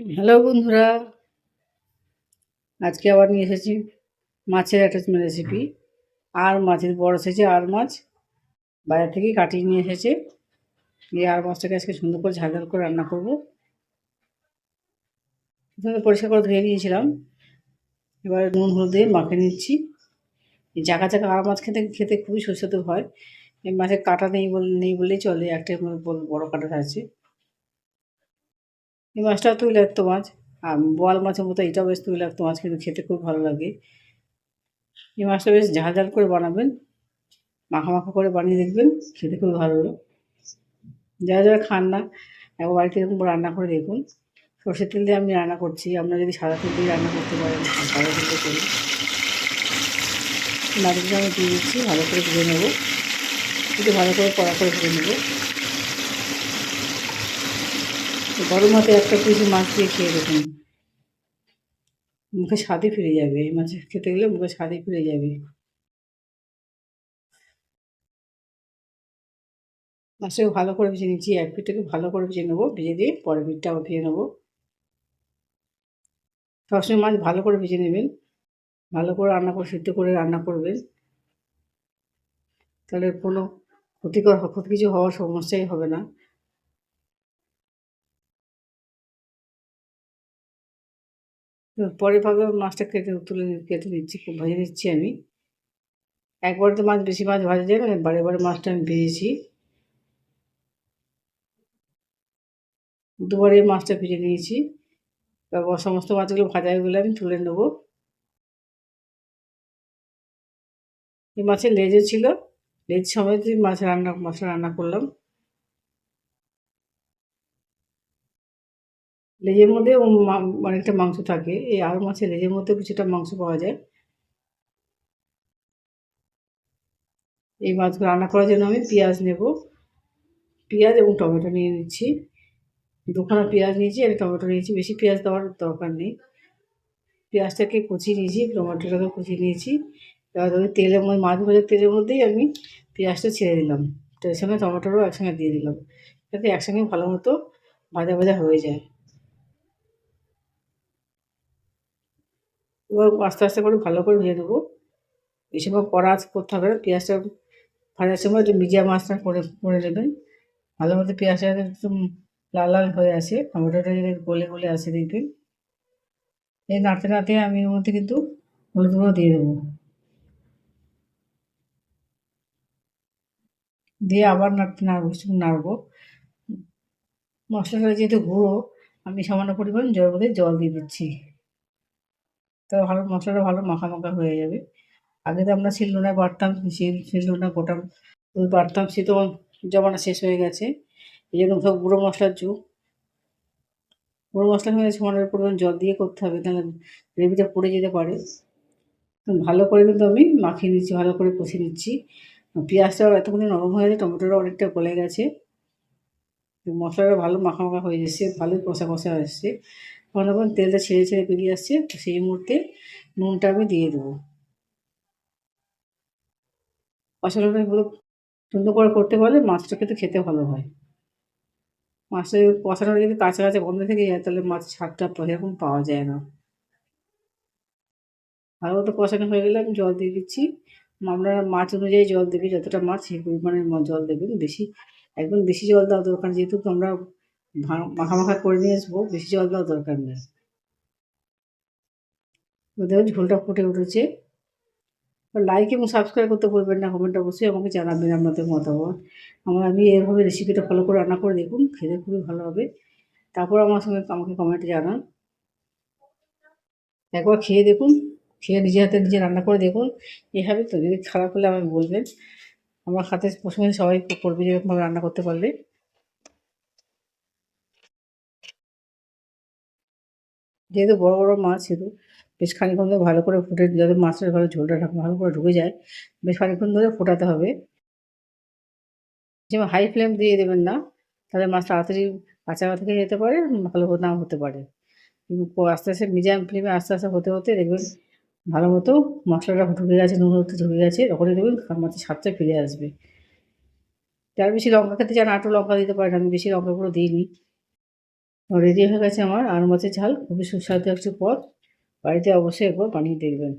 Hello বন্ধুরা, আজকে আবার নিয়ে এসেছি মাছের একটা রেসিপি। আর মাছের বড় সাইজে আর মাছ বাজার থেকে কাটিয়ে নিয়ে এসেছে। এই আর মাছটাকে আজকে সুন্দর করে ঝাল ঝাল করে রান্না করবো। প্রথমে পরিষ্কার করে ধুয়ে নিয়েছিলাম, এবার নুন হলুদ দিয়ে মাখিয়ে নিচ্ছি। এই জায়গা জায়গা আর মাছ খেতে খেতে খুবই সুস্বাদু হয়। এই মাছের কাঁটা নেই বললেই চলে, একটা বড় কাঁটা আছে। এই মাছটাও তৈলাক্ত মাছ, আর বোয়াল মাছের মতো এটাও বেশ তৈলাক্ত মাছ, কিন্তু খেতে খুব ভালো লাগে। এই মাছটা বেশ ঝাল ঝাল করে বানাবেন, মাখা মাখা করে বানিয়ে দেখবেন, খেতে খুব ভালো লাগে। যারা যারা খান না, একবার বাড়িতে এরকম রান্না করে দেখুন। সর্ষের তেল দিয়ে আমি রান্না করছি, আপনারা যদি সাদা তেল দিয়ে রান্না করতে পারেন সাদা তেল দিয়ে করুন। নাড়িয়ে আমি দিয়ে দিচ্ছি, ভালো করে ভেজে নেবো, একটু ভালো করে কড়া করে ভেজে নেবো। গরম হাতে একটা পিস মাছ দিয়ে খেয়ে দেখুন, মুখে স্বাদই ফিরে যাবে। এই মাছ খেতে গেলে মুখে স্বাদই ফিরে যাবে। মাছটাকে ভালো করে ভেজে নিচ্ছি, এক পিঠটাকে ভালো করে ভেজে নেবো, ভেজে দিয়ে পরের পিঠটা আবার ভেজে নেবো। সবসময় মাছ ভালো করে ভেজে নেবেন, ভালো করে রান্না করে সিদ্ধ করে রান্না করবেন, তাহলে কোনো ক্ষতি কিছু হওয়ার সমস্যাই হবে না। পরে ভাগে মাছটা কেটে নিচ্ছি, খুব ভেজে নিচ্ছি আমি। একবারে তো মাছ বেশি মাছ ভাজা যায় না, বারে বারে মাছটা আমি ভেজেছি। দুবারে মাছটা ভেজে নিয়েছি, তারপর সমস্ত মাছগুলো ভাজা হয়ে গেলে আমি তুলে নেবো। এই মাছের লেজও ছিল, লেজ সমেত মাছটা রান্না করলাম। লেজের মধ্যে অনেকটা মাংস থাকে, এই আর মাছের লেজের মধ্যে কিছুটা মাংস পাওয়া যায়। এই মাছগুলো রান্না করার জন্য আমি পেঁয়াজ নেব, পেঁয়াজ এবং টমেটো নিয়ে নিচ্ছি। দুখানা পেঁয়াজ নিয়েছি আর টমেটো নিয়েছি, বেশি পেঁয়াজ দেওয়ার দরকার নেই। পেঁয়াজটাকে কুচিয়ে নিয়েছি, টমেটোটাকে কুচিয়ে নিয়েছি। এবার ওই তেলের মধ্যে, মাছ ভাজার তেলের মধ্যেই আমি পেঁয়াজটা ছেড়ে দিলাম, তার সঙ্গে টমেটোটাও একসঙ্গে দিয়ে দিলাম, যাতে একসঙ্গে ভালো মতো ভাজা ভাজা হয়ে যায়। এবার আস্তে আস্তে করে ভালো করে ভেজে নেবো। এই সময় কড়া আঁচ করতে হবে না, পেঁয়াজটা ভাজার সময় একটু মিডিয়াম আঁচটা করে নেবেন। ভালো মতো পেঁয়াজটা একদম লাল লাল হয়ে আসে, টমেটোটা যদি গলে গলে আসে দেখবেন। এই নাড়তে নাড়তে আমি এর মধ্যে কিন্তু হলুদ গুঁড়ো দিয়ে দেবো, দিয়ে আবার নাড়বো। মশলাটা যেহেতু গুঁড়ো, আমি সামান্য পরিমাণ জল দিয়ে দিচ্ছি, তো ভালো মশলাটা ভালো মাখা মাখা হয়ে যাবে। আগে তো আমরা শিলনোড়ায় বাটতাম, শিলনোড়া গোটা বাটতাম, সে তো জমানা শেষ হয়ে গেছে। এই জন্য সব গুঁড়ো মশলার যুগ। গুঁড়ো মশলা হয়ে সামান্য পরিমাণ জল দিয়ে করতে হবে, তাহলে গ্রেভিটা পুড়ে যেতে পারে। ভালো করে কিন্তু আমি মাখিয়ে নিচ্ছি, ভালো করে কষিয়ে নিচ্ছি। পেঁয়াজটাও এতক্ষণে নরম হয়ে গেছে, টমেটোটাও অনেকটা গলে গেছে, মশলাটা ভালো মাখা মাখা হয়ে এসেছে, ভালোই কষা কষা এসছে। তখন তেলটা ছেড়ে ছেড়ে বেরিয়ে আসছে, তো সেই মুহূর্তে নুনটা আমি দিয়ে দেবো। কষানোটা পুরো সুন্দর করে করতে পারলে মাছটা কিন্তু খেতে ভালো হয়। মাছটা কষানোটা যদি কাঁচা কাঁচা গন্ধ থেকে যায়, তাহলে মাছের স্বাদটা সেরকম পাওয়া যায় না। ভালো মতো কষানো হয়ে গেলে আমি জল দিয়ে দিচ্ছি। আপনারা মাছ অনুযায়ী জল দেবে, যতটা মাছ সেই পরিমাণের জল দেবেন। একদম বেশি জল দেওয়ার দরকার নেই, যেহেতু আমরা মাখা মাখা করে নিয়ে আসবো, বেশি জল দেওয়ার দরকার নেই। দেখুন ঝোলটা ফুটে উঠেছে। লাইক এবং সাবস্ক্রাইব করতে ভুলবেন না, কমেন্ট অবশ্যই আমাকে জানাবেন আপনাদের মতামত। আমি এভাবে রেসিপিটা ফলো করে রান্না করে দেখুন, খেতে খুবই ভালো হবে। তারপর আমাকে কমেন্টে জানান। একবার খেয়ে দেখুন, খেয়ে নিজে হাতে নিজে রান্না করে দেখুন। এভাবে তো যদি খারাপ হলে আমাকে বলবেন, আমার হাতে প্রথমে সবাই করবে যেরকমভাবে রান্না করতে পারলে। যেহেতু বড় বড় মাছ, সেহেতু বেশ খানিকক্ষণ ধরে ভালো করে ফুটে, যাতে মাছের ভালো ঝোলটা ভালো করে ঢুকে যায়, বেশ খানিকক্ষণ ধরে ফোটাতে হবে। যেমন হাই ফ্লেম দিয়ে দেবেন না, তাহলে মাছ তাড়াতাড়ি কাঁচা থেকে যেতে পারে, ভালো নাও হতে পারে। কিন্তু আস্তে আস্তে মিডিয়াম ফ্লেমে আস্তে আস্তে হতে হতে দেখবেন ভালো মতো মশলাটা ঢুকে গেছে, নুন হলুদ ঢুকে গেছে, তখনই দেখবেন মাছের স্বাদটা ফিরে আসবে। যারা বেশি লঙ্কা খেতে চান, একটু লঙ্কা দিতে পারেন, আমি বেশি লঙ্কা গুঁড়ো দিইনি। রেডি হয়ে গেছে আমার আর মাছের ঝাল, খুবই সুস্বাদু একটি পদ। বাড়িতে অবশ্যই একবার বানিয়ে দেখবেন।